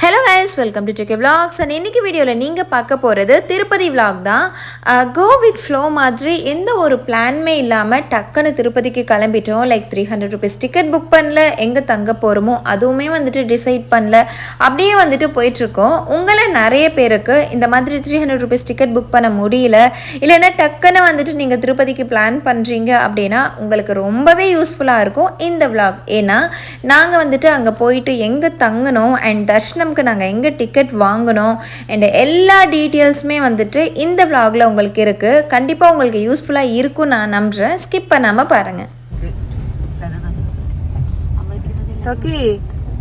Hello guys, welcome to டெக்கே vlogs. And இன்றைக்கி வீடியோவில் நீங்கள் பார்க்க போகிறது திருப்பதி விலாக் தான். கோ வித் ஃப்ளோ மாதிரி எந்த ஒரு பிளானுமே இல்லாமல் டக்குன்னு திருப்பதிக்கு கிளம்பிட்டோம். லைக் 300 ருபீஸ் டிக்கெட் புக் பண்ணல, எங்கே தங்க போகிறோமோ அதுவுமே வந்துட்டு டிசைட் பண்ணல, அப்படியே வந்துட்டு போயிட்டுருக்கோம். உங்களை நிறைய பேருக்கு இந்த மாதிரி 300 ருபீஸ் டிக்கெட் புக் பண்ண முடியல, இல்லைன்னா டக்குன்னு வந்துட்டு நீங்கள் திருப்பதிக்கு பிளான் பண்ணுறீங்க அப்படின்னா உங்களுக்கு ரொம்பவே யூஸ்ஃபுல்லாக இருக்கும் இந்த விலாக். ஏன்னா நாங்கள் வந்துட்டு அங்கே போயிட்டு எங்கே தங்கணும் அண்ட் தர்ஷனம்க்கு நாங்கள் எங்கே டிக்கெட் வாங்கணும் அண்ட் எல்லா டீட்டெயில்ஸுமே வந்துட்டு இந்த விலாகில் உங்களுக்கு இருக்குது. கண்டிப்பாக உங்களுக்கு யூஸ்ஃபுல்லாக இருக்கும் நான் நம்புகிறேன். ஸ்கிப் பண்ணாமல் பாருங்கள். ഓക്കെ,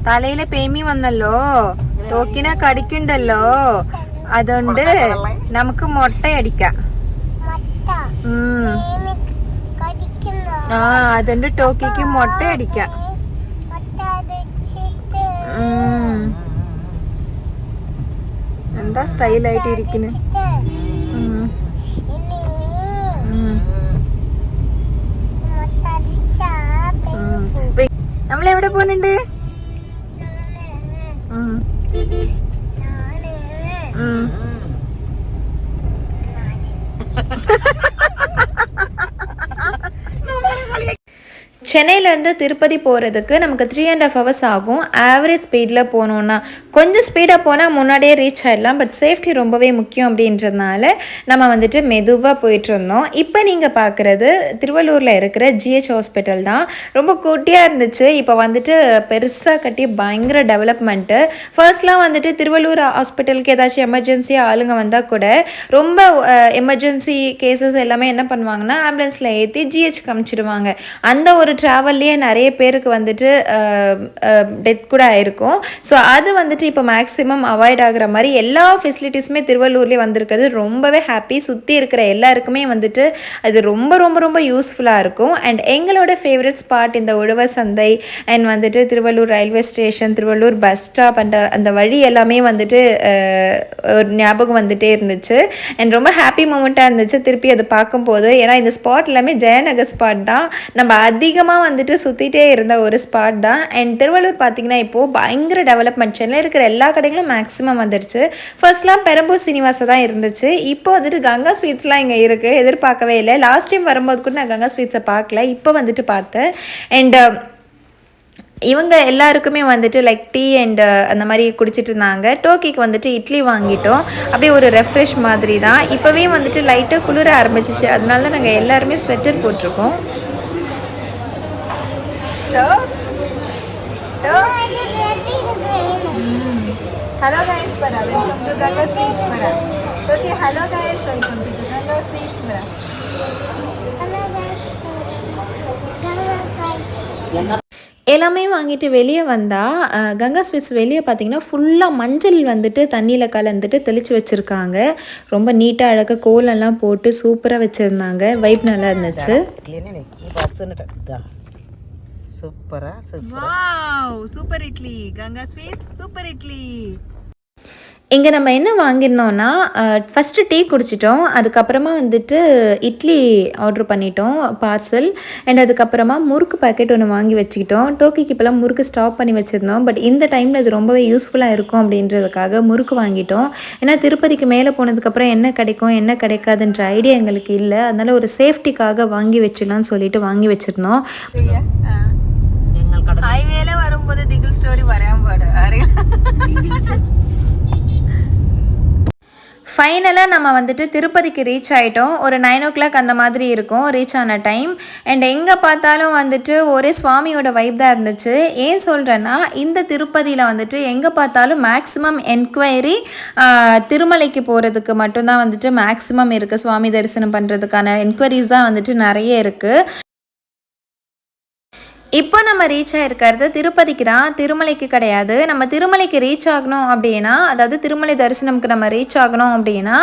തലയിലെ പേമി വന്നല്ലോ, തോക്കിനെ കടിക്കണ്ടല്ലോ, അതുകൊണ്ട് നമുക്ക് മുട്ടയടിക്കാം. അതുകൊണ്ട് ടോക്കിക്ക് മുട്ടയടിക്കാം. എന്താ സ്റ്റൈലായിട്ട് ഇരിക്കുന്നു. നമ്മളെവിടെ പോകുന്നുണ്ട്? சென்னையிலேருந்து திருப்பதி போகிறதுக்கு நமக்கு 3.5 hours ஆகும். ஆவரேஜ் ஸ்பீடில் போனோன்னா கொஞ்சம் ஸ்பீடாக போனால் முன்னாடியே ரீச் ஆகிடலாம். பட் சேஃப்டி ரொம்பவே முக்கியம் அப்படின்றதுனால நம்ம வந்துட்டு மெதுவாக போயிட்டுருந்தோம். இப்போ நீங்கள் பார்க்குறது திருவள்ளூரில் இருக்கிற GH ஹாஸ்பிட்டல் தான். ரொம்ப குட்டியாக இருந்துச்சு, இப்போ வந்துட்டு பெருசாக கட்டி பயங்கர டெவலப்மெண்ட்டு. ஃபர்ஸ்ட்லாம் வந்துட்டு திருவள்ளூர் ஹாஸ்பிட்டலுக்கு ஏதாச்சும் எமர்ஜென்சியாக ஆளுங்க வந்தால் கூட ரொம்ப எமர்ஜென்சி கேசஸ் எல்லாமே என்ன பண்ணுவாங்கன்னா ஆம்புலன்ஸில் ஏற்றி GH காமிச்சிடுவாங்க. அந்த ஒரு ட்ராவல்லையே நிறைய பேருக்கு வந்துட்டு டெத் கூட ஆயிருக்கும். ஸோ அது வந்துட்டு இப்போ மேக்ஸிமம் அவாய்ட் ஆகிற மாதிரி எல்லா ஃபெசிலிட்டிஸுமே திருவள்ளூர்லேயே வந்திருக்கிறது ரொம்பவே ஹாப்பி. சுற்றி இருக்கிற எல்லாருக்குமே வந்துட்டு அது ரொம்ப ரொம்ப ரொம்ப யூஸ்ஃபுல்லாக இருக்கும். அண்ட் எங்களோட ஃபேவரட் ஸ்பாட் இந்த உழவர் சந்தை அண்ட் வந்துட்டு Tiruvallur railway station, Tiruvallur bus stop, அந்த வழி எல்லாமே வந்துட்டு ஒரு ஞாபகம் வந்துட்டே இருந்துச்சு. அண்ட் ரொம்ப ஹாப்பி மூமெண்ட்டாக இருந்துச்சு திருப்பி அதை பார்க்கும்போது. ஏன்னா இந்த ஸ்பாட் எல்லாமே ஜெயநகர் ஸ்பாட் தான், நம்ம அதிகமாக வந்துட்டு சுற்றிட்டே இருந்த ஒரு ஸ்பாட் தான். அண்ட் திருவள்ளூர் பார்த்திங்கன்னா இப்போது பயங்கர டெவலப்மெண்ட். சென்னையில் இருக்கிற எல்லா கடைகளும் மேக்ஸிமம் வந்துடுச்சு. ஃபர்ஸ்ட்லாம் பெரம்பூர் சீனிவாசா தான் இருந்துச்சு, இப்போ வந்துட்டு கங்கா ஸ்வீட்ஸ்லாம் இங்கே இருக்குது. எதிர்பார்க்கவே இல்லை. லாஸ்ட் டைம் வரும்போது கூட நான் கங்கா ஸ்வீட்ஸை பார்க்கல, இப்போ வந்துட்டு பார்த்தேன். அண்ட் இவங்க எல்லாருக்குமே வந்துட்டு லைக் டீ அண்ட் அந்த மாதிரி குடிச்சிட்டு இருந்தாங்க. டோக்கிக்கு வந்துட்டு இட்லி வாங்கிட்டோம், அப்படியே ஒரு ரெஃப்ரெஷ் மாதிரி தான். இப்போவே வந்துட்டு லைட்டாக குளிர ஆரம்பிச்சிச்சு, அதனால தான் நாங்கள் எல்லாருமே ஸ்வெட்டர் போட்டிருக்கோம். Hello guys, para welcome to Ganga Sweets para. Okay, hello guys, welcome to Ganga Sweets para. Hello guys. எல்லாமே வாங்கிட்டு வெளியே வந்தால் கங்கா ஸ்வீட்ஸ் வெளியே பார்த்தீங்கன்னா ஃபுல்லாக மஞ்சள் வந்துட்டு தண்ணியில் கலந்துட்டு தெளித்து வச்சுருக்காங்க. ரொம்ப நீட்டாக அழகாக கோலெல்லாம் போட்டு சூப்பராக வச்சுருந்தாங்க. வைப் நல்லா இருந்துச்சு. Super idli, Ganga sweets super idli. இங்கே நம்ம என்ன வாங்கியிருந்தோன்னா ஃபஸ்ட்டு டீ குடிச்சிட்டோம், அதுக்கப்புறமா வந்துட்டு இட்லி ஆர்டர் பண்ணிட்டோம் பார்சல். அண்ட் அதுக்கப்புறமா முறுக்கு பேக்கெட் ஒன்று வாங்கி வச்சுக்கிட்டோம். டோக்கிக்கு இப்போலாம் முறுக்கு ஸ்டாப் பண்ணி வச்சுருந்தோம், பட் இந்த டைமில் அது ரொம்பவே யூஸ்ஃபுல்லாக இருக்கும் அப்படின்றதுக்காக முறுக்கு வாங்கிட்டோம். ஏன்னா திருப்பதிக்கு மேலே போனதுக்கப்புறம் என்ன கிடைக்கும் என்ன கிடைக்காதுன்ற ஐடியா எங்களுக்கு இல்லை, அதனால் ஒரு சேஃப்டிக்காக வாங்கி வச்சிடலாம்னு சொல்லிட்டு வாங்கி வச்சுருந்தோம். ஹைவேல வரும்போது திகில் ஸ்டோரி வரையாம பாடு. ஃபைனலாக நம்ம வந்துட்டு திருப்பதிக்கு ரீச் ஆகிட்டோம். ஒரு 9 o'clock அந்த மாதிரி இருக்கும் ரீச் ஆன டைம். அண்ட் எங்கே பார்த்தாலும் வந்துட்டு ஒரே சுவாமியோட வைப் தான் இருந்துச்சு. ஏன் சொல்கிறேன்னா இந்த திருப்பதியில் வந்துட்டு எங்கே பார்த்தாலும் மேக்ஸிமம் என்கொயரி திருமலைக்கு போகிறதுக்கு மட்டும்தான் வந்துட்டு மேக்ஸிமம் இருக்குது. சுவாமி தரிசனம் பண்ணுறதுக்கான என்கொயரிஸ் தான் வந்துட்டு நிறைய இருக்குது. இப்போ நம்ம ரீச் ஆகிருக்கிறது திருப்பதிக்கு தான், திருமலைக்கு கிடையாது. நம்ம திருமலைக்கு ரீச் ஆகணும் அப்படின்னா, அதாவது திருமலை தரிசனம்க்கு நம்ம ரீச் ஆகணும் அப்படின்னா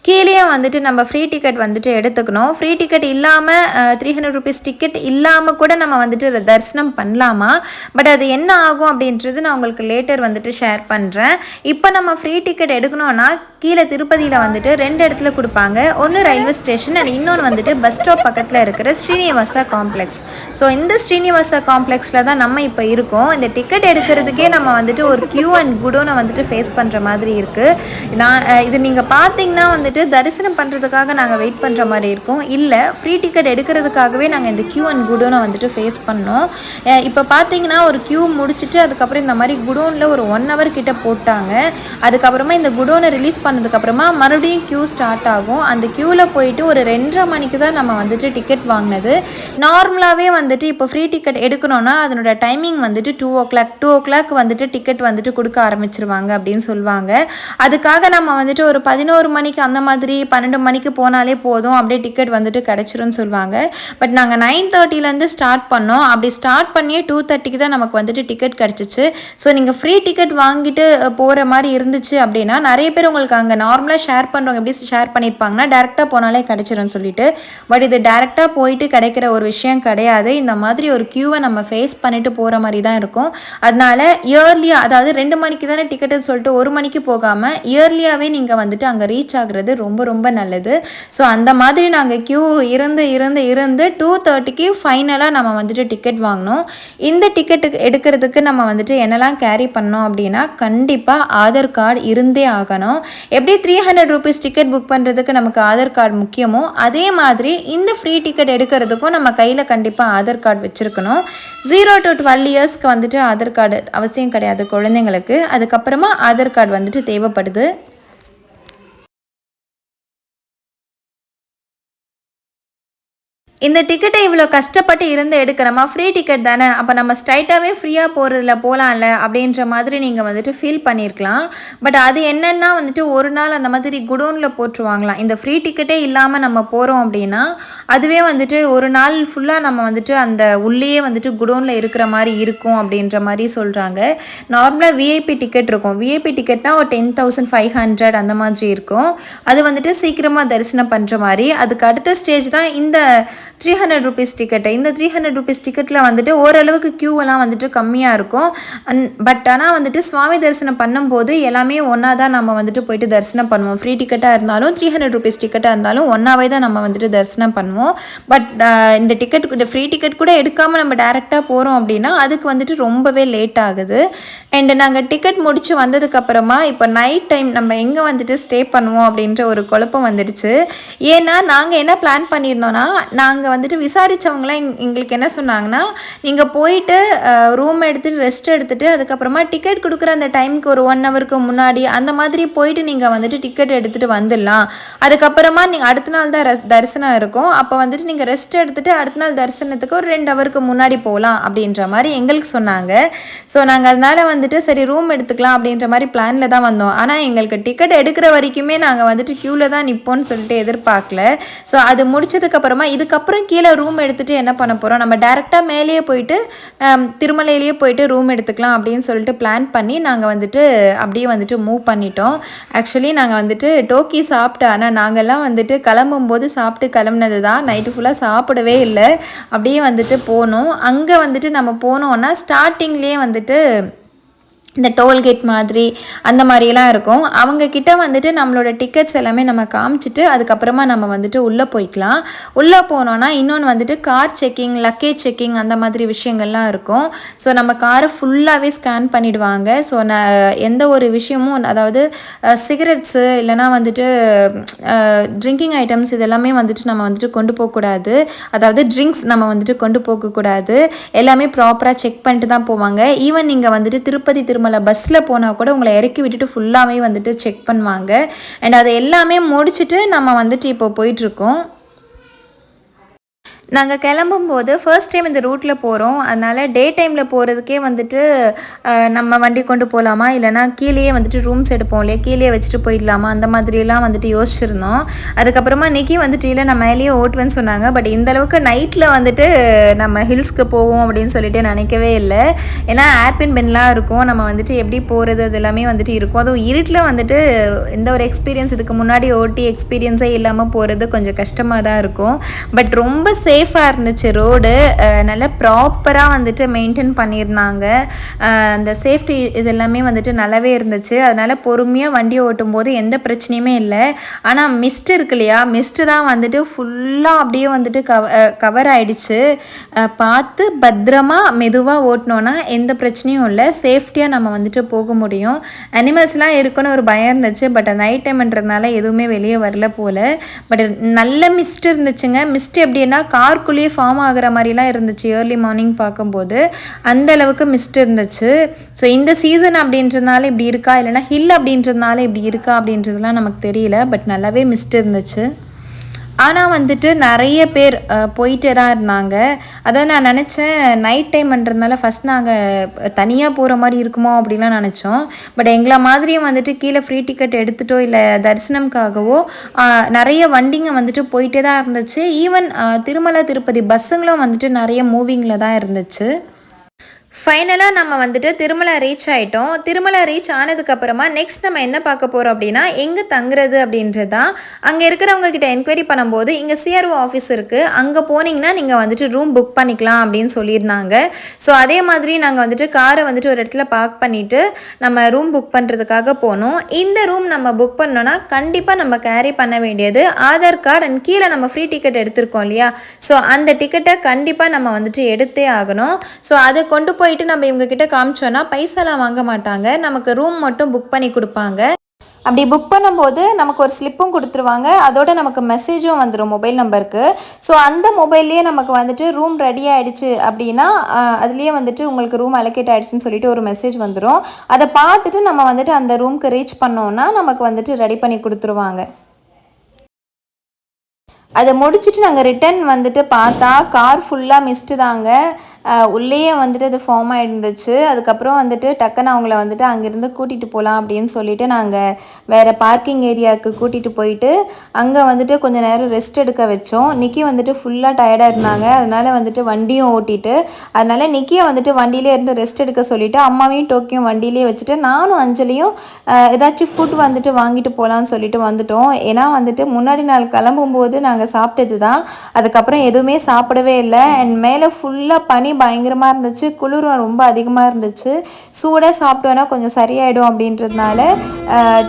கீழே வந்துட்டு நம்ம ஃப்ரீ டிக்கெட் வந்துட்டு எடுத்துக்கணும். ஃப்ரீ டிக்கெட் இல்லாமல் 300 ருபீஸ் டிக்கெட் இல்லாமல் கூட நம்ம வந்துட்டு தரிசனம் பண்ணலாமா, பட் அது என்ன ஆகும் அப்படின்றது நான் உங்களுக்கு லேட்டர் வந்துட்டு ஷேர் பண்ணுறேன். இப்போ நம்ம ஃப்ரீ டிக்கெட் எடுக்கணும்னா கீழே திருப்பதியில் வந்துட்டு 2 இடத்துல கொடுப்பாங்க. ஒன்று ரயில்வே ஸ்டேஷன் அண்ட் இன்னொன்று வந்துட்டு பஸ் ஸ்டாப் பக்கத்தில் இருக்கிற ஸ்ரீனிவாசா காம்ப்ளெக்ஸ். ஸோ இந்த ஸ்ரீனிவாசா காம்ப்ளெக்ஸில் தான் நம்ம இப்போ இருக்கோம். இந்த டிக்கெட் எடுக்கிறதுக்கே நம்ம வந்துட்டு ஒரு கியூ அண்ட் குடோனை வந்துட்டு ஃபேஸ் பண்ணுற மாதிரி இருக்குது. இது நீங்கள் பார்த்தீங்கன்னா வந்துட்டு தரிசனம் பண்ணுறதுக்காக நாங்கள் வெயிட் பண்ணுற மாதிரி இருக்கும். இல்லை, ஃப்ரீ டிக்கெட் எடுக்கிறதுக்காகவே நாங்கள் இந்த கியூ அண்ட் குடோனை வந்துட்டு ஃபேஸ் பண்ணோம். இப்போ பார்த்தீங்கன்னா ஒரு கியூ முடிச்சுட்டு அதுக்கப்புறம் இந்த மாதிரி குடோனில் ஒரு 1 hour கிட்ட போட்டாங்க. அதுக்கப்புறமா இந்த குடோனை ரிலீஸ் பண்ணதுக்கப்புறமா மறுபடியும் கியூ ஸ்டார்ட் ஆகும். அந்த கியூவில் போயிட்டு ஒரு 2:30 மணிக்கு தான் நம்ம வந்துட்டு டிக்கெட் வாங்கினது. நார்மலாகவே வந்துட்டு இப்போ ஃப்ரீ டிக்கெட் எடுக்கணும்னா அதனோட டைமிங் வந்துட்டு 2 o'clock வந்துட்டு டிக்கெட் வந்துட்டு கொடுக்க ஆரம்பிச்சிருவாங்க அப்படின்னு சொல்லுவாங்க. அதுக்காக நம்ம வந்துட்டு ஒரு 11 மணிக்கு அந்த மாதிரி 12 மணிக்கு போனாலே போதும், அப்படியே டிக்கெட் வந்துட்டு கிடச்சிரும்னு சொல்லுவாங்க. பட் நாங்கள் 9:30லேருந்து ஸ்டார்ட் பண்ணோம். அப்படி ஸ்டார்ட் பண்ணியே 2:30க்கு தான் நமக்கு வந்துட்டு டிக்கெட் கிடச்சிச்சு. ஸோ நீங்கள் ஃப்ரீ டிக்கெட் வாங்கிட்டு போகிற மாதிரி இருந்துச்சு அப்படின்னா நிறைய பேர் உங்களுக்கு அங்கே நார்மலாக ஷேர் பண்ணுறவங்க எப்படி ஷேர் பண்ணியிருப்பாங்கன்னா டேரெக்டாக போனாலே கிடச்சிரும்னு சொல்லிட்டு. பட் இது டேரெக்டாக போயிட்டு கிடைக்கிற ஒரு விஷயம் கிடையாது. இந்த மாதிரி ஒரு கியூவை நம்ம ஃபேஸ் பண்ணிட்டு போகிற மாதிரி தான் இருக்கும். அதனால இயர்லியாக, அதாவது 2 மணிக்கு தானே டிக்கெட்டுன்னு சொல்லிட்டு 1 மணிக்கு போகாமல் இயர்லியாகவே நீங்கள் வந்துட்டு அங்கே ரீச் ஆகுறது ரொம்ப ரொம்ப நல்லது. ஸோ அந்த மாதிரி நாங்கள் கியூ இருந்து 2:30க்கு ஃபைனலாக நம்ம வந்துட்டு டிக்கெட் வாங்கினோம். இந்த டிக்கெட்டுக்கு எடுக்கிறதுக்கு நம்ம வந்துட்டு என்னெல்லாம் கேரி பண்ணோம் அப்படின்னா கண்டிப்பாக ஆதார் கார்டு இருந்தே ஆகணும். எப்படி 300 rupees டிக்கெட் புக் பண்ணுறதுக்கு நமக்கு ஆதார் கார்டு முக்கியமோ அதே மாதிரி இந்த ஃப்ரீ டிக்கெட் எடுக்கிறதுக்கும் நம்ம கையில் கண்டிப்பாக ஆதார் கார்டு வச்சுருக்கணும். 0 to 12 yearsக்கு வந்துட்டு ஆதார் கார்டு அவசியம் கிடையாது குழந்தைங்களுக்கு. அதுக்கப்புறமா ஆதார் கார்டு வந்துட்டு தேவைப்படுது. இந்த டிக்கெட்டை இவ்வளோ கஷ்டப்பட்டு இருந்து எடுக்கிறோமா, ஃப்ரீ டிக்கெட் தானே, அப்போ நம்ம ஸ்ட்ரைட்டாகவே ஃப்ரீயாக போகிறதுல போகலாம்ல அப்படின்ற மாதிரி நீங்கள் வந்துட்டு ஃபீல் பண்ணியிருக்கலாம். பட் அது என்னென்னா வந்துட்டு ஒரு நாள் அந்த மாதிரி குடோனில் போட்டுருவாங்களாம். இந்த ஃப்ரீ டிக்கெட்டே இல்லாமல் நம்ம போகிறோம் அப்படின்னா அதுவே வந்துட்டு ஒரு நாள் ஃபுல்லாக நம்ம வந்துட்டு அந்த உள்ளேயே வந்துட்டு குடோனில் இருக்கிற மாதிரி இருக்கும் அப்படின்ற மாதிரி சொல்கிறாங்க. நார்மலாக விஐபி டிக்கெட் இருக்கும். விஐபி டிக்கெட்னால் ஒரு 10,500 அந்த மாதிரி இருக்கும். அது வந்துட்டு சீக்கிரமாக தரிசனம் பண்ணுற மாதிரி. அதுக்கு அடுத்த ஸ்டேஜ் தான் இந்த 300 rupees டிக்கெட்டு. இந்த 300 rupees டிக்கெட்டில் வந்துட்டு ஓரளவுக்கு க்யூவெல்லாம் வந்துட்டு கம்மியாக இருக்கும். பட் ஆனால் வந்துட்டு சுவாமி தரிசனம் பண்ணும்போது எல்லாமே ஒன்றா தான் நம்ம வந்துட்டு போயிட்டு தரிசனம் பண்ணுவோம். ஃப்ரீ டிக்கெட்டாக இருந்தாலும் 300 rupees டிக்கெட்டாக இருந்தாலும் ஒன்றாவே தான் நம்ம வந்துட்டு தரிசனம் பண்ணுவோம். பட் இந்த ஃப்ரீ டிக்கெட் கூட எடுக்காமல் நம்ம டேரெக்டாக போகிறோம் அப்படின்னா அதுக்கு வந்துட்டு ரொம்பவே லேட் ஆகுது. அண்டு நாங்கள் டிக்கெட் முடித்து வந்ததுக்கப்புறமா இப்போ நைட் டைம் நம்ம எங்கே வந்துட்டு ஸ்டே பண்ணுவோம் அப்படின்ற ஒரு குழப்பம் வந்துடுச்சு. ஏன்னா நாங்கள் என்ன பிளான் பண்ணியிருந்தோன்னா, நாங்கள் வந்துட்டு விசாரித்தவங்களாம் எங்களுக்கு என்ன சொன்னாங்கன்னா, நீங்கள் போயிட்டு ரூம் எடுத்துகிட்டு ரெஸ்ட் எடுத்துகிட்டு அதுக்கப்புறமா டிக்கெட் கொடுக்குற அந்த டைமுக்கு ஒரு 1 hourக்கு முன்னாடி அந்த மாதிரி போயிட்டு நீங்கள் வந்துட்டு டிக்கெட் எடுத்துகிட்டு வந்துடலாம். அதுக்கப்புறமா நீங்கள் அடுத்த நாள் தான் தரிசனம் இருக்கும். அப்போ வந்துட்டு நீங்கள் ரெஸ்ட் எடுத்துகிட்டு அடுத்த நாள் தரிசனத்துக்கு ஒரு 2 hourக்கு முன்னாடி போகலாம் அப்படின்ற மாதிரி எங்களுக்கு சொன்னாங்க. ஸோ நாங்கள் அதனால் வந்துட்டு சரி ரூம் எடுத்துக்கலாம் அப்படின்ற மாதிரி பிளானில் தான் வந்தோம். ஆனால் எங்களுக்கு டிக்கெட் எடுக்கிற வரைக்குமே நாங்கள் வந்துட்டு க்யூவில் தான் நிற்போன்னு சொல்லிட்டு எதிர்பார்க்கல. ஸோ அது முடிச்சதுக்கப்புறமா இதுக்கப்புறம் கீழே ரூம் எடுத்துகிட்டு என்ன பண்ண போகிறோம், நம்ம டேரெக்டாக மேலேயே போயிட்டு திருமலையிலேயே போயிட்டு ரூம் எடுத்துக்கலாம் அப்படின்னு சொல்லிட்டு பிளான் பண்ணி நாங்கள் வந்துட்டு அப்படியே வந்துட்டு மூவ் பண்ணிட்டோம். ஆக்சுவலி நாங்கள் வந்துட்டு டோக்கி சாப்பிட்டோம். ஆனால் நாங்கள்லாம் வந்துட்டு கிளம்பும்போது சாப்பிட்டு கிளம்புனது தான். நைட்டு ஃபுல்லாக சாப்பிடவே இல்லை. அப்படியே வந்துட்டு போனோம். அங்கே வந்துட்டு நம்ம போனோன்னா ஸ்டார்டிங்லேயே வந்துட்டு இந்த டோல்கேட் மாதிரி அந்த மாதிரிலாம் இருக்கும். அவங்கக்கிட்ட வந்துட்டு நம்மளோட டிக்கெட்ஸ் எல்லாமே நம்ம காமிச்சிட்டு அதுக்கப்புறமா நம்ம வந்துட்டு உள்ளே போய்க்கலாம். உள்ளே போனோன்னா இன்னொன்று வந்துட்டு கார் செக்கிங், லக்கேஜ் செக்கிங் அந்த மாதிரி விஷயங்கள்லாம் இருக்கும். ஸோ நம்ம காரை ஃபுல்லாகவே ஸ்கேன் பண்ணிவிடுவாங்க. ஸோ எந்த ஒரு விஷயமும், அதாவது சிகரெட்ஸு இல்லைனா வந்துட்டு ட்ரிங்கிங் ஐட்டம்ஸ் இதெல்லாமே வந்துட்டு நம்ம வந்துட்டு கொண்டு போகக்கூடாது. அதாவது ட்ரிங்க்ஸ் நம்ம வந்துட்டு கொண்டு போகக்கூடாது. எல்லாமே ப்ராப்பராக செக் பண்ணிட்டு தான் போவாங்க. ஈவன் நீங்கள் வந்துட்டு திருப்பதி பஸ்ஸில் போனால் கூட உங்களை இறக்கி விட்டுட்டு ஃபுல்லாகவே வந்துட்டு செக் பண்ணுவாங்க. அண்ட் அதை எல்லாமே முடிச்சுட்டு நம்ம வந்துட்டு இப்போ போயிட்டுருக்கோம். நாங்கள் கிளம்பும்போது ஃபர்ஸ்ட் டைம் இந்த ரூட்டில் போகிறோம். அதனால் டே டைமில் போகிறதுக்கே வந்துட்டு நம்ம வண்டி கொண்டு போகலாமா, இல்லைனா கீழேயே வந்துட்டு ரூம்ஸ் எடுப்போம் இல்லையா, கீழே வச்சுட்டு போயிடலாமா, அந்த மாதிரியெல்லாம் வந்துட்டு யோசிச்சிருந்தோம். அதுக்கப்புறமா நிக்கி வந்துட்டு இல்லை நான் மேலேயே ஓட்டுவேன்னு சொன்னாங்க. பட் இந்தளவுக்கு நைட்டில் வந்துட்டு நம்ம ஹில்ஸ்க்கு போவோம் அப்படின்னு சொல்லிட்டு நினைக்கவே இல்லை. ஏன்னா ஏர்பின் பென்லாம் இருக்கும், நம்ம வந்துட்டு எப்படி போகிறது அது எல்லாமே வந்துட்டு இருக்கும். அதுவும் இருட்டில் வந்துட்டு எந்த ஒரு எக்ஸ்பீரியன்ஸ் இதுக்கு முன்னாடி ஓட்டி எக்ஸ்பீரியன்ஸே இல்லாமல் போகிறது கொஞ்சம் கஷ்டமாக தான் இருக்கும். பட் ரொம்ப சேஃப் சேஃபாக இருந்துச்சு ரோடு. நல்லா ப்ராப்பராக வந்துட்டு மெயின்டைன் பண்ணியிருந்தாங்க. அந்த சேஃப்டி இது எல்லாமே வந்துட்டு நல்லாவே இருந்துச்சு. அதனால் பொறுமையாக வண்டி ஓட்டும் போது எந்த பிரச்சனையுமே இல்லை. ஆனால் மிஸ்ட் இருக்கு இல்லையா, மிஸ்ட்டு தான் வந்துட்டு ஃபுல்லாக அப்படியே வந்துட்டு கவர் ஆகிடுச்சு. பார்த்து பத்திரமா மெதுவாக ஓட்டினோன்னா எந்த பிரச்சனையும் இல்லை, சேஃப்டியாக நம்ம வந்துட்டு போக முடியும். அனிமல்ஸ்லாம் இருக்குன்னு ஒரு பயம் இருந்துச்சு. பட் நைட் டைம்ன்றதுனால எதுவுமே வெளியே வரல போல். பட் நல்ல மிஸ்ட் இருந்துச்சுங்க. மிஸ்ட் எப்படின்னா கார்க்குள்ளேயே ஃபார்ம் ஆகிற மாதிரிலாம் இருந்துச்சு ஏர்லி மார்னிங் பார்க்கும்போது. அந்த அளவுக்கு மிஸ்ட் இருந்துச்சு. ஸோ இந்த சீசன் அப்படின்றதுனால இப்படி இருக்கா, இல்லைனா ஹில் அப்படின்றதுனால இப்படி இருக்கா அப்படின்றதுலாம் நமக்கு தெரியல. பட் நல்லாவே மிஸ்ட் இருந்துச்சு. ஆனால் வந்துட்டு நிறைய பேர் போயிட்டே தான் இருந்தாங்க. அதான் நான் நினச்சேன் நைட் டைம்ன்றதுனால ஃபஸ்ட் நாங்கள் தனியாக போகிற மாதிரி இருக்குமோ அப்படிலாம் நினச்சோம். பட் எங்களை மாதிரியும் வந்துட்டு கீழே ஃப்ரீ டிக்கெட் எடுத்துட்டோ இல்லை தரிசனம்காகவோ நிறைய வண்டிங்க வந்துட்டு போயிட்டே தான் இருந்துச்சு. ஈவன் திருமலை திருப்பதி பஸ்ஸுங்களும் வந்துட்டு நிறைய மூவிங்கில் தான் இருந்துச்சு. ஃபைனலாக நம்ம வந்துட்டு திருமலை ரீச் ஆகிட்டோம். திருமலை ரீச் ஆனதுக்கப்புறமா நெக்ஸ்ட் நம்ம என்ன பார்க்க போகிறோம் அப்படின்னா எங்கே தங்குறது அப்படின்றது தான். அங்கே இருக்கிறவங்க கிட்ட என்கொயரி பண்ணும்போது இங்கே சிஆர்ஓ ஆஃபீஸ் இருக்குது, அங்கே போனீங்கன்னா நீங்கள் வந்துட்டு ரூம் புக் பண்ணிக்கலாம் அப்படின்னு சொல்லியிருந்தாங்க. ஸோ அதே மாதிரி நாங்கள் வந்துட்டு காரை வந்துட்டு ஒரு இடத்துல பார்க் பண்ணிவிட்டு நம்ம ரூம் புக் பண்ணுறதுக்காக போனோம். இந்த ரூம் நம்ம புக் பண்ணோன்னா கண்டிப்பாக நம்ம கேரி பண்ண வேண்டியது ஆதார் கார்டு அண்ட் கீழே நம்ம ஃப்ரீ டிக்கெட் எடுத்திருக்கோம் இல்லையா, ஸோ அந்த டிக்கெட்டை கண்டிப்பாக நம்ம வந்துட்டு எடுத்தே ஆகணும். ஸோ அதை கொண்டு போயிட்டு நம்ம இவங்க கிட்ட காமிச்சோன்னா பைசாலாம் வாங்க மாட்டாங்க, நமக்கு ரூம் மட்டும் புக் பண்ணி கொடுப்பாங்க. அப்படி புக் பண்ணும்போது நமக்கு ஒரு ஸ்லிப்பும் கொடுத்துருவாங்க, அதோட நமக்கு மெசேஜும் வந்துடும் மொபைல் நம்பருக்கு. ஸோ அந்த மொபைல்லையே நமக்கு வந்துட்டு ரூம் ரெடி ஆகிடுச்சு அப்படின்னா அதுலேயே வந்துட்டு உங்களுக்கு ரூம் அலோகேட் ஆகிடுச்சுன்னு சொல்லிட்டு ஒரு மெசேஜ் வந்துடும். அதை பார்த்துட்டு நம்ம வந்துட்டு அந்த ரூம்க்கு ரீச் பண்ணோன்னா நமக்கு வந்துட்டு ரெடி பண்ணி கொடுத்துருவாங்க. அதை முடிச்சுட்டு நாங்கள் ரிட்டன் வந்துட்டு பார்த்தா கார் ஃபுல்லாக மிஸ்ட்டு தாங்க. உள்ளேயே வந்துட்டு அது ஃபார்ம் ஆகிருந்துச்சு. அதுக்கப்புறம் வந்துட்டு டக்குன்னு அவங்கள வந்துட்டு அங்கேருந்து கூட்டிகிட்டு போகலாம் அப்படின்னு சொல்லிவிட்டு நாங்கள் வேறு பார்க்கிங் ஏரியாவுக்கு கூட்டிகிட்டு போயிட்டு அங்கே வந்துட்டு கொஞ்சம் நேரம் ரெஸ்ட் எடுக்க வச்சோம். நிக்கி வந்துட்டு ஃபுல்லாக டயர்டாக இருந்தாங்க, அதனால் வந்துட்டு வண்டியும் ஓட்டிட்டு அதனால் நிக்கியை வந்துட்டு வண்டியிலே இருந்து ரெஸ்ட் எடுக்க சொல்லிவிட்டு அம்மாவையும் டோக்கியும் வண்டியிலே வச்சுட்டு நானும் அஞ்சலியும் ஏதாச்சும் ஃபுட் வந்துட்டு வாங்கிட்டு போகலான்னு சொல்லிட்டு வந்துட்டோம். ஏன்னா வந்துட்டு முன்னாடி நாள் கிளம்பும்போது நாங்கள் சாப்பிட்டது தான், அதுக்கப்புறம் எதுவுமே சாப்பிடவே இல்லை. அண்ட் மேலே ஃபுல்லாக பனி பயங்கரமாக இருந்துச்சு, குளிரும் ரொம்ப அதிகமாக இருந்துச்சு. சூடாக சாப்பிட்டோன்னா கொஞ்சம் சரியாயிடும் அப்படின்றதுனால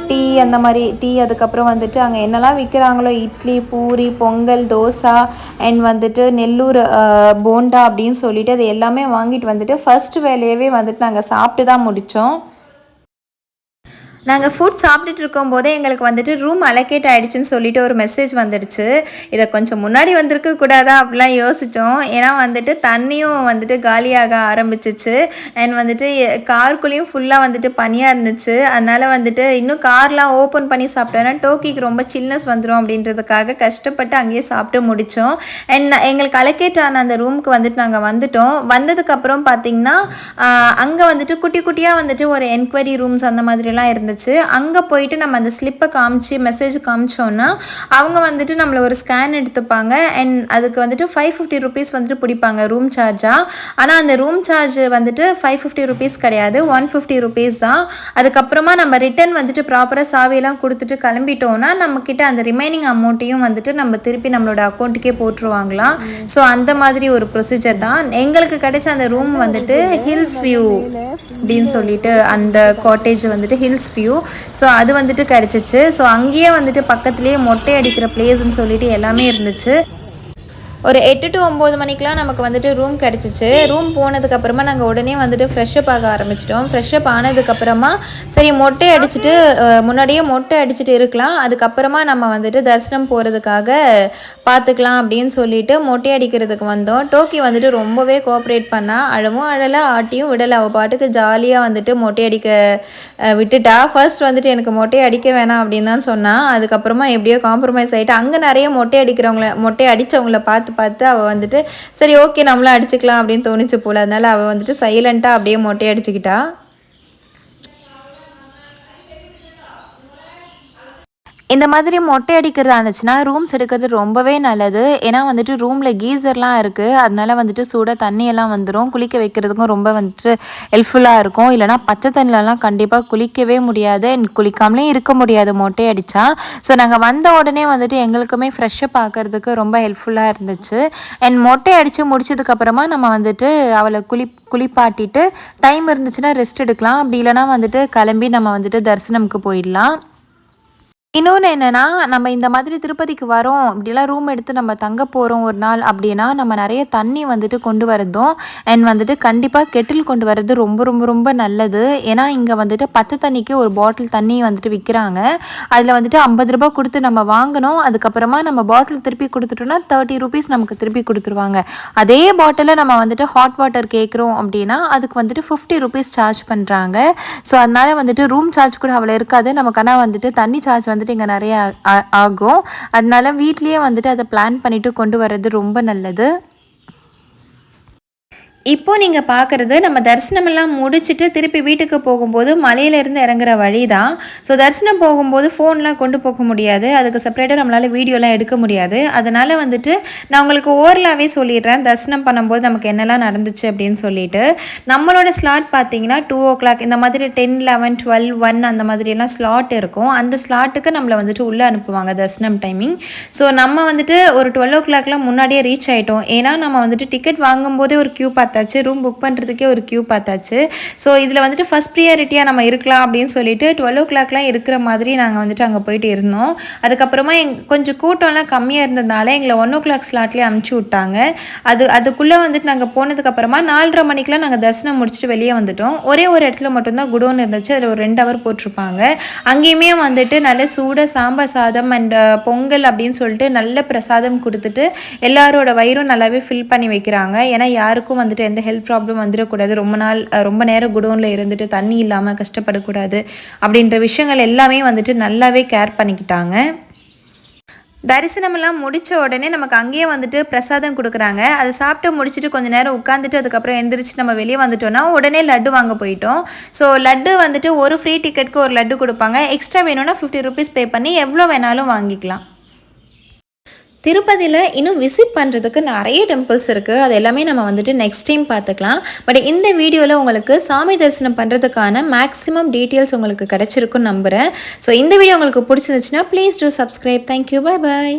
டீ அந்த மாதிரி டீ, அதுக்கப்புறம் வந்துட்டு அங்கே என்னெல்லாம் விற்கிறாங்களோ இட்லி, பூரி, பொங்கல், தோசை அண்ட் வந்துட்டு நெல்லூர் போண்டா அப்படின்னு சொல்லிட்டு அது எல்லாமே வாங்கிட்டு வந்துட்டு ஃபர்ஸ்ட் வேலையவே வந்துட்டு நாங்கள் சாப்பிட்டு தான் முடித்தோம். நாங்கள் ஃபுட் சாப்பிட்டுட்டு இருக்கும்போதே எங்களுக்கு வந்துட்டு ரூம் அலோகேட் ஆகிடுச்சின்னு சொல்லிட்டு ஒரு மெசேஜ் வந்துடுச்சு. இதை கொஞ்சம் முன்னாடி வந்திருக்க கூடாதா அப்படிலாம் யோசித்தோம். ஏன்னா வந்துட்டு தண்ணியும் வந்துட்டு காலியாக ஆரம்பிச்சிச்சு அண்ட் வந்துட்டு காருக்குள்ளேயும் ஃபுல்லாக வந்துட்டு பனியாக இருந்துச்சு. அதனால் வந்துட்டு இன்னும் கார்லாம் ஓப்பன் பண்ணி சாப்பிட்டோன்னா டோக்கிக்கு ரொம்ப சில்னஸ் வந்துடும் அப்படின்றதுக்காக கஷ்டப்பட்டு அங்கேயே சாப்பிட்டு முடித்தோம். அண்ட் எங்களுக்கு அலோகேட் ஆன அந்த ரூமுக்கு வந்துட்டு நாங்கள் வந்துட்டோம். வந்ததுக்கப்புறம் பார்த்திங்கன்னா அங்கே வந்துட்டு குட்டி குட்டியாக வந்துட்டு ஒரு என்கொயரி ரூம்ஸ் அந்த மாதிரிலாம் இருந்துச்சு. அங்கே போயிட்டு நம்ம அந்த ஸ்லிப்பை காமிச்சு மெசேஜ் காமிச்சோன்னா அவங்க வந்துட்டு நம்மளை ஒரு ஸ்கேன் எடுத்துப்பாங்க அண்ட் அதுக்கு வந்துட்டு 550 ருபீஸ் வந்துட்டு பிடிப்பாங்க ரூம் சார்ஜாக. ஆனால் அந்த ரூம் சார்ஜ் வந்துட்டு 550 ருபீஸ் கிடையாது, 150 ருபீஸ் தான். அதுக்கப்புறமா நம்ம ரிட்டன் வந்துட்டு ப்ராப்பராக சாவியெல்லாம் கொடுத்துட்டு கிளம்பிட்டோன்னா நம்மக்கிட்ட அந்த ரிமைனிங் அமௌண்ட்டையும் வந்துட்டு நம்ம திருப்பி நம்மளோட அக்கௌண்ட்டுக்கே போட்டுருவாங்களாம். ஸோ அந்த மாதிரி ஒரு ப்ரொசீஜர் தான். எங்களுக்கு கிடைச்ச அந்த ரூம் வந்துட்டு ஹில்ஸ் வியூ அப்படின்னு சொல்லிட்டு அந்த காட்டேஜ் வந்துட்டு ஹில்ஸ் வியூ. ஸோ அது வந்துட்டு கிடச்சிச்சு. ஸோ அங்கேயே வந்துட்டு பக்கத்துலேயே மொட்டை அடிக்கிற பிளேஸ்ன்னு சொல்லிட்டு எல்லாமே இருந்துச்சு. ஒரு 8 to 9 மணிக்கெலாம் நமக்கு வந்துட்டு ரூம் கிடச்சிச்சு. ரூம் போனதுக்கப்புறமா நாங்கள் உடனே வந்துட்டு ஃப்ரெஷ்அப் ஆக ஆரம்பிச்சிட்டோம். ஃப்ரெஷ்அப் ஆனதுக்கப்புறமா சரி மொட்டை அடிச்சுட்டு முன்னாடியே மொட்டை அடிச்சுட்டு இருக்கலாம், அதுக்கப்புறமா நம்ம வந்துட்டு தரிசனம் போகிறதுக்காக பார்த்துக்கலாம் அப்படின்னு சொல்லிட்டு மொட்டை அடிக்கிறதுக்கு வந்தோம். டோக்கி வந்துட்டு ரொம்பவே கோஆப்ரேட் பண்ணால், அழவும் அழலை, ஆட்டியும் விடலை. அவள் பாட்டுக்கு ஜாலியாக வந்துட்டு மொட்டை அடிக்க விட்டுட்டா. ஃபர்ஸ்ட் வந்துட்டு எனக்கு மொட்டை அடிக்க வேணாம் அப்படின்னு தான் சொன்னான். அதுக்கப்புறமா எப்படியோ காம்ப்ரமைஸ் ஆகிட்டு அங்கே நிறைய மொட்டை அடித்தவங்கள பார்த்து அவள் வந்துட்டு சரி ஓகே நம்மளும் அடிச்சுக்கலாம் அப்படின்னு தோணிச்சு போல. அதனால அவள் வந்துட்டு சைலண்ட்டாக அப்படியே மொட்டை அடிச்சுக்கிட்டா. இந்த மாதிரி மொட்டை அடிக்கிறதா இருந்துச்சுன்னா ரூம்ஸ் எடுக்கிறது ரொம்பவே நல்லது. ஏன்னா வந்துட்டு ரூமில் கீசர்லாம் இருக்குது. அதனால வந்துட்டு சூடாக தண்ணியெல்லாம் வந்துடும். குளிக்க வைக்கிறதுக்கும் ரொம்ப வந்துட்டு ஹெல்ப்ஃபுல்லாக இருக்கும். இல்லைனா பச்சை தண்ணிலலாம் கண்டிப்பாக குளிக்கவே முடியாது. குளிக்காமலே இருக்க முடியாது மொட்டை அடித்தா. ஸோ நாங்கள் வந்த உடனே வந்துட்டு எங்களுக்குமே ஃப்ரெஷ்ஷப் பார்க்கறதுக்கு ரொம்ப ஹெல்ப்ஃபுல்லாக இருந்துச்சு. அண்ட் மொட்டை அடித்து முடிச்சதுக்கப்புறமா நம்ம வந்துட்டு அவளை குளிப்பாட்டிட்டு டைம் இருந்துச்சுன்னா ரெஸ்ட் எடுக்கலாம். அப்படி இல்லைனா வந்துட்டு கிளம்பி நம்ம வந்துட்டு தரிசனமுக்கு போயிடலாம். இன்னொன்று என்னென்னா, நம்ம இந்த மாதிரி திருப்பதிக்கு வரோம் இப்படிலாம் ரூம் எடுத்து நம்ம தங்க போகிறோம் ஒரு நாள் அப்படின்னா, நம்ம நிறைய தண்ணி வந்துட்டு கொண்டு வரதும் அண்ட் வந்துட்டு கண்டிப்பாக கெட்டில் கொண்டு வரது ரொம்ப ரொம்ப ரொம்ப நல்லது. ஏன்னா இங்கே வந்துட்டு பச்சை தண்ணிக்கு ஒரு பாட்டில் தண்ணி வந்துட்டு விற்கிறாங்க. அதில் வந்துட்டு 50 ரூபா கொடுத்து நம்ம வாங்கணும். அதுக்கப்புறமா நம்ம பாட்டில் திருப்பி கொடுத்துட்டோம்னா 30 ருபீஸ் நமக்கு திருப்பி கொடுத்துருவாங்க. அதே பாட்டிலில் நம்ம வந்துட்டு ஹாட் வாட்டர் கேட்குறோம் அப்படின்னா அதுக்கு வந்துட்டு 50 ருபீஸ் சார்ஜ் பண்ணுறாங்க. ஸோ அதனால் வந்துட்டு ரூம் சார்ஜ் கூட அவ்வளோ இருக்காது நமக்கு. ஆனால் வந்துட்டு தண்ணி சார்ஜ் வந்துட்டு இங்கே நிறைய ஆகும். அதனால வீட்லேயே வந்துட்டு அதை பிளான் பண்ணிவிட்டு கொண்டு வர்றது ரொம்ப நல்லது. இப்போது நீங்கள் பார்க்குறது நம்ம தரிசனமெல்லாம் முடிச்சுட்டு திருப்பி வீட்டுக்கு போகும்போது மலையிலேருந்து இறங்குற வழி தான். ஸோ தரிசனம் போகும்போது ஃபோன்லாம் கொண்டு போக முடியாது. அதுக்கு செப்பரேட்டாக நம்மளால் வீடியோலாம் எடுக்க முடியாது. அதனால் வந்துட்டு நான் உங்களுக்கு ஓரலாகவே சொல்லிடுறேன் தரிசனம் பண்ணும்போது நமக்கு என்னெல்லாம் நடந்துச்சு அப்படின்னு சொல்லிட்டு. நம்மளோட ஸ்லாட் பார்த்தீங்கன்னா 2:00 இந்த மாதிரி 10, 11, 12, 1 அந்த மாதிரியெல்லாம் ஸ்லாட் இருக்கும். அந்த ஸ்லாட்டுக்கு நம்மளை வந்துட்டு உள்ளே அனுப்புவாங்க தரிசனம் டைமிங். ஸோ நம்ம வந்துட்டு ஒரு 12:00 முன்னாடியே ரீச் ஆகிட்டோம். ஏன்னா நம்ம வந்துட்டு டிக்கெட் வாங்கும்போதே ஒரு க்யூ பார்த்தாச்சு, ரூம் புக் பண்ணுறதுக்கே ஒரு க்யூ பார்த்தாச்சு. ஸோ இதில் வந்துட்டு ஃபஸ்ட் ப்ரியாரிட்டியாக நம்ம இருக்கலாம் அப்படின்னு சொல்லிட்டு 12:00 இருக்கிற மாதிரி நாங்கள் வந்துட்டு அங்கே போயிட்டு இருந்தோம். அதுக்கப்புறமா கொஞ்சம் கூட்டம்லாம் கம்மியாக இருந்ததுனால எங்களை 1:00 ஸ்லாட்லேயே அமுச்சு விட்டாங்க. அதுக்குள்ளே வந்துட்டு நாங்கள் போனதுக்கப்புறமா 4:30 மணிக்கெலாம் நாங்கள் தரிசனம் முடிச்சுட்டு வெளியே வந்துட்டோம். ஒரே ஒரு இடத்துல மட்டும்தான் குடோன் இருந்துச்சு. அதில் ஒரு 2 ஹவர் போட்டிருப்பாங்க. அங்கேயுமே வந்துட்டு நல்ல சூடாக சாம்பார் சாதம் அண்ட் பொங்கல் அப்படின்னு சொல்லிட்டு நல்ல பிரசாதம் கொடுத்துட்டு எல்லாரோட வயிறும் நல்லாவே ஃபில் பண்ணி வைக்கிறாங்க. ஏன்னா யாருக்கும் வந்துட்டு எந்த ஹெல்த் ப்ராப்ளம் வந்துடக்கூடாது, ரொம்ப நேரம் குடோனில் இருந்துட்டு தண்ணி இல்லாமல் கஷ்டப்படக்கூடாது அப்படின்ற விஷயங்கள் எல்லாமே வந்துட்டு நல்லாவே கேர் பண்ணிக்கிட்டாங்க. தரிசனமெல்லாம் முடித்த உடனே நமக்கு அங்கேயே வந்துட்டு பிரசாதம் கொடுக்குறாங்க. அதை சாப்பிட்டு முடிச்சுட்டு கொஞ்சம் நேரம் உட்காந்துட்டு அதுக்கப்புறம் எந்திரிச்சு நம்ம வெளியே வந்துட்டோம்னா உடனே லட்டு வாங்க போயிட்டோம். ஸோ லட்டு வந்துட்டு ஒரு ஃப்ரீ டிக்கெட்டுக்கு ஒரு லட்டு கொடுப்பாங்க. எக்ஸ்ட்ரா வேணும்னா 50 ருபீஸ் பே பண்ணி எவ்வளோ வேணாலும் வாங்கிக்கலாம். திருப்பதியில் இன்னும் விசிட் பண்ணுறதுக்கு நிறைய டெம்பிள்ஸ் இருக்குது. அது எல்லாமே நம்ம வந்துட்டு நெக்ஸ்ட் டைம் பார்த்துக்கலாம். பட் இந்த வீடியோவில் உங்களுக்கு சாமி தரிசனம் பண்ணுறதுக்கான மேக்ஸிமம் டீட்டெயில்ஸ் உங்களுக்கு கிடச்சிருக்குன்னு நம்புகிறேன். ஸோ இந்த வீடியோ உங்களுக்கு பிடிச்சிருந்துச்சுன்னா please do subscribe. Thank you. Bye bye.